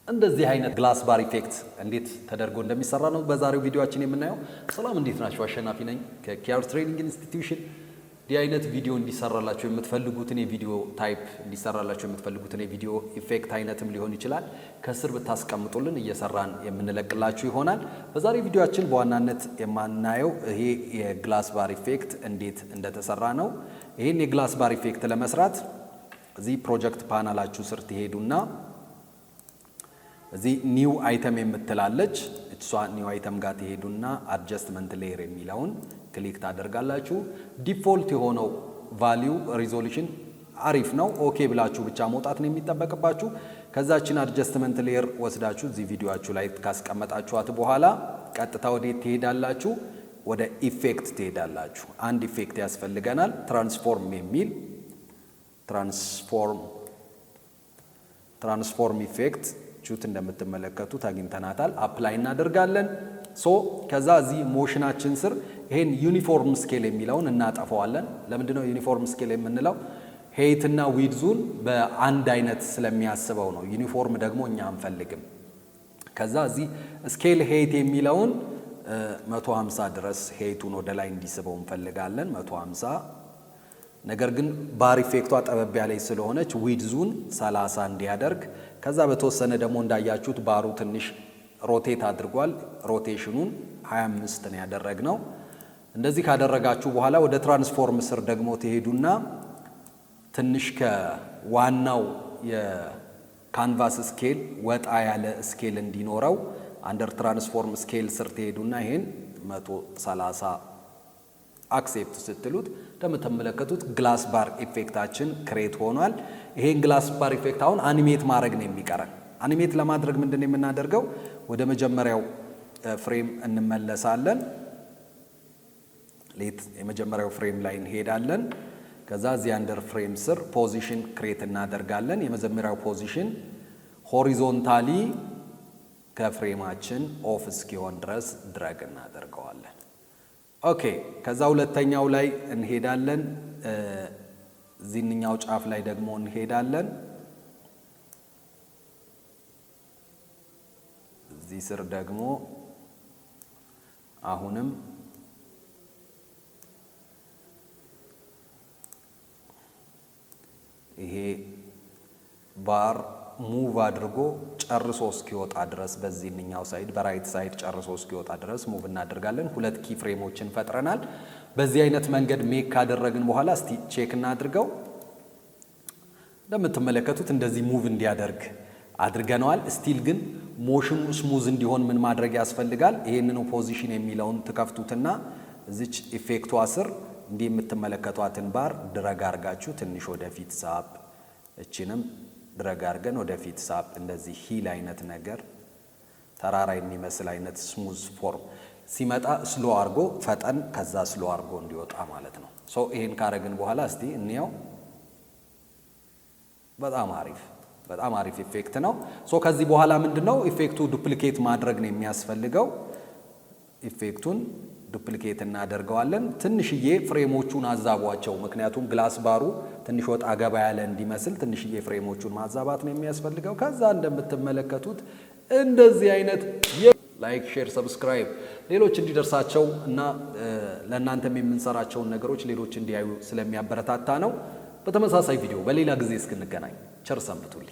እንደዚህ አይነት ግላስ ባር ኢፌክት እንዴት ተደርጎ እንደሚሰራ ነው በዛሬው ቪዲዮአችን የምናየው። ሰላም እንዴት ናችሁ? አሸናፊ ነኝ ከኪያር ትሬኒንግ ኢንስቲትዩሽን። ዲ አይነት ቪዲዮ እንዲሰራላችሁ የምትፈልጉትን የቪዲዮ ታይፕ እንዲሰራላችሁ የምትፈልጉትን የቪዲዮ ኢፌክት አይነትም ሊሆን ይችላል ከስር ብታስቀምጡልን እየሰራን የምንለቅላችሁ ይሆናል። በዛሬው ቪዲዮአችን በዋናነት የማናየው ይሄ የግላስ ባር ኢፌክት እንዴት እንደተሰራ ነው። ይሄን የግላስ ባር ኢፌክት ለመስራት እዚህ ፕሮጀክት ፓናላችሁ ስር ትሄዱና እዚህ ኒው አይተም የምትላለች እሷ ኒው አይተም ጋር ትሄዱና አድጀስትመንት ሌየር የሚለውን ክሊክ ታደርጋላችሁ። ዲፎልት የሆነው ቫልዩ ሪዞሉሽን አሪፍ ነው፣ ኦኬ ብላችሁ ብቻ መውጣት ነው የሚጠበቅባችሁ። ከዛችን አድጀስትመንት ሌየር ወስዳችሁ እዚህ ቪዲዮአችሁ ላይ ካስቀመጣችኋት በኋላ ቀጥታ ወዴት ትሄዳላችሁ? ወደ ኢፌክት ትሄዳላችሁ። አንድ ኢፌክት ያስፈልገናል፣ ትራንስፎርም የሚል ትራንስፎርም ኢፌክት ቹት እንደምትመለከቱት አግኝተናታል። አፕላይ እናደርጋለን። ከዛ እዚህ ሞሽናችን ስር ይሄን ዩኒፎርም ስኬል የሚለውን እናጠፋዋለን። ለምንድነው ዩኒፎርም ስኬል የምንለው? ሄይት እና ዊድዙን በአንድ አይነት ስለሚያስበው ነው። ዩኒፎርም ደግሞ እኛ አንፈልግም። ከዛ እዚህ ስኬል ሄይት የሚለውን 150 ድረስ ሄይቱን ወደ ላይ እንዲስበው እንፈልጋለን። 150 ነገር ግን ባር ኢፌክቷ ጠበብ ያለች ስለሆነች ዊድዙን 30 እንዲያደርግ፣ ከዛ በተወሰነ ደግሞ እንዳያችሁት ባሩ ትንሽ ሮቴት አድርጓል። ሮቴሽኑን 25 ነው ያደረግነው። እንደዚህ ካደረጋችሁ በኋላ ወደ ትራንስፎርም ስር ደግሞ ትሄዱና ትንሽ ከዋናው የካንቫስ ስኬል ወጣ ያለ ስኬል እንዲኖረው አንደር ትራንስፎርም ስኬል ስር ትሄዱና ይሄን 130 አክሴፕት ስትሉት እንደምትመለከቱት ግላስ ባር ኢፌክታችን ክሬት ሆኗል። ይሄን ግላስ ባር ኢፌክት አሁን አኒሜት ማድረግ ነው የሚቀረን። አኒሜት ለማድረግ ምንድነው የምናደርገው? ወደ መጀመሪያው ፍሬም እንመለሳለን። የመጀመሪያው ፍሬም ላይ እንሄዳለን። ከዛ እዚህ አንደር ፍሬም ስር ፖዚሽን ክሬት እናደርጋለን። የመጀመሪያው ፖዚሽን ሆሪዞንታሊ ከፍሬማችን ኦፍ እስኪሆን ድረስ ድረግ እናደርገዋለን። ኦኬ፣ ከዛ ሁለተኛው ላይ እንሄዳለን። እዚህኛው ጫፍ ላይ ደግሞ እንሄዳለን። እዚህ ስር ደግሞ አሁንም ይሄ ባር ሙቭ አድርጎ ጨርሶ እስኪወጣ ድረስ በዚህኛው ሳይድ በራይት ሳይድ ጨርሶ እስኪወጣ ድረስ ሙቭ እናደርጋለን። ሁለት ኪ ፍሬሞችን ፈጥረናል። በዚህ አይነት መንገድ ሜክ ካደረግን በኋላ እስቲ ቼክ እናድርገው። እንደምትመለከቱት እንደዚህ ሙቭ እንዲያደርግ አድርገነዋል። ስቲል ግን ሞሽኑ ስሙዝ እንዲሆን ምን ማድረግ ያስፈልጋል? ይሄንን ፖዚሽን የሚለውን ትከፍቱትና እዚች ኢፌክቷ ስር እንዲህ የምትመለከቷትን ባር ድረግ አርጋችሁ ትንሽ ወደፊት ሳብ፣ እቺንም ድረግ አርገን ወደፊት ሳብ፣ እንደዚህ ሂል አይነት ነገር ተራራ የሚመስል አይነት ስሙዝ ፎርም ሲመጣ ስሎ አርጎ ፈጠን፣ ከዛ ስሎ አርጎ እንዲወጣ ማለት ነው። ይሄን ካረግን በኋላ እስቲ እንየው። በጣም አሪፍ ኢፌክት ነው። ከዚህ በኋላ ምንድነው ኢፌክቱ ዱፕሊኬት ማድረግ ነው የሚያስፈልገው። ኢፌክቱን ዱፕሊኬት እናደርገዋለን። ትንሽዬ ፍሬሞቹን አዛቧቸው፣ ምክንያቱም ግላስ ባሩ ትንሽ ወጣ ገባ ያለ እንዲመስል ትንሽዬ ፍሬሞቹን ማዛባት ነው የሚያስፈልገው። ከዛ እንደምትመለከቱት እንደዚህ አይነት ላይክ፣ ሼር፣ ሰብስክራይብ ሌሎች እንዲደርሳቸው እና ለእናንተም የምንሰራቸውን ነገሮች ሌሎች እንዲያዩ ስለሚያበረታታ ነው። በተመሳሳይ ቪዲዮ በሌላ ጊዜ እስክንገናኝ ቸር ሰንብቱልኝ።